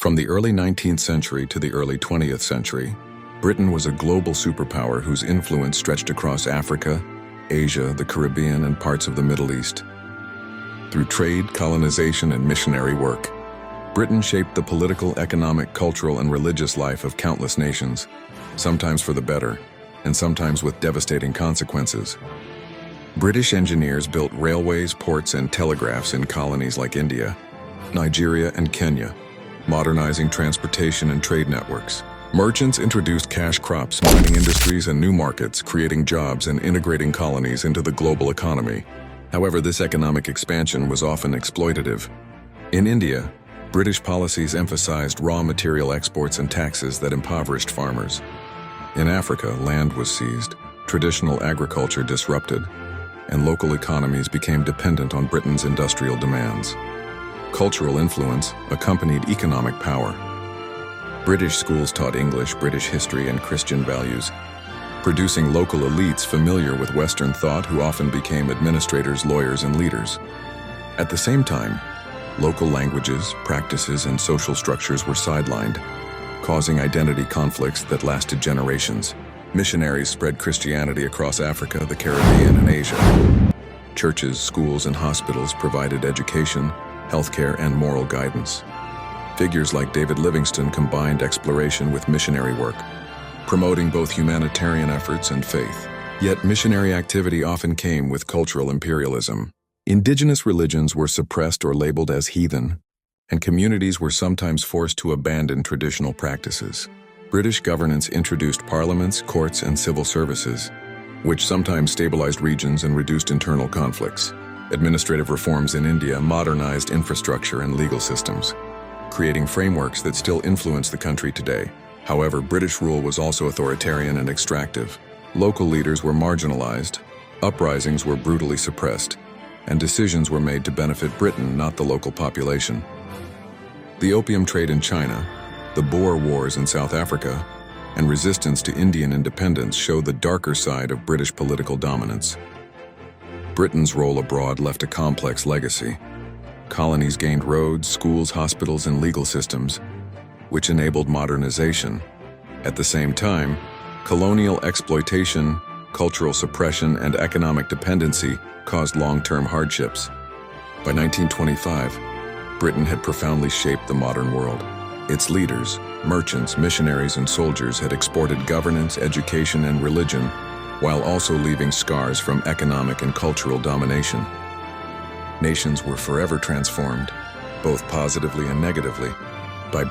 From the early 19th century to the early 20th century, Britain was a global superpower whose influence stretched across Africa, Asia, the Caribbean, and parts of the Middle East. Through trade, colonization, and missionary work, Britain shaped the political, economic, cultural, and religious life of countless nations, sometimes for the better, and sometimes with devastating consequences. British engineers built railways, ports, and telegraphs in colonies like India, Nigeria, and Kenya, modernizing transportation and trade networks. Merchants introduced cash crops, mining industries, and new markets, creating jobs and integrating colonies into the global economy. However, this economic expansion was often exploitative. In India, British policies emphasized raw material exports and taxes that impoverished farmers. In Africa, land was seized, traditional agriculture disrupted, and local economies became dependent on Britain's industrial demands. Cultural influence accompanied economic power. British schools taught English, British history, and Christian values, producing local elites familiar with Western thought who often became administrators, lawyers, and leaders. At the same time, local languages, practices, and social structures were sidelined, causing identity conflicts that lasted generations. Missionaries spread Christianity across Africa, the Caribbean, and Asia. Churches, schools, and hospitals provided education, healthcare, and moral guidance. Figures like David Livingstone combined exploration with missionary work, promoting both humanitarian efforts and faith. Yet missionary activity often came with cultural imperialism. Indigenous religions were suppressed or labeled as heathen, and communities were sometimes forced to abandon traditional practices. British governance introduced parliaments, courts, and civil services, which sometimes stabilized regions and reduced internal conflicts. Administrative reforms in India modernized infrastructure and legal systems, creating frameworks that still influence the country today. However, British rule was also authoritarian and extractive. Local leaders were marginalized, uprisings were brutally suppressed, and decisions were made to benefit Britain, not the local population. The opium trade in China, the Boer Wars in South Africa, and resistance to Indian independence show the darker side of British political dominance. Britain's role abroad left a complex legacy. Colonies gained roads, schools, hospitals, and legal systems, which enabled modernization. At the same time, colonial exploitation, cultural suppression, and economic dependency caused long-term hardships. By 1925, Britain had profoundly shaped the modern world. Its leaders, merchants, missionaries, and soldiers had exported governance, education, and religion, while also leaving scars from economic and cultural domination. Nations were forever transformed, both positively and negatively,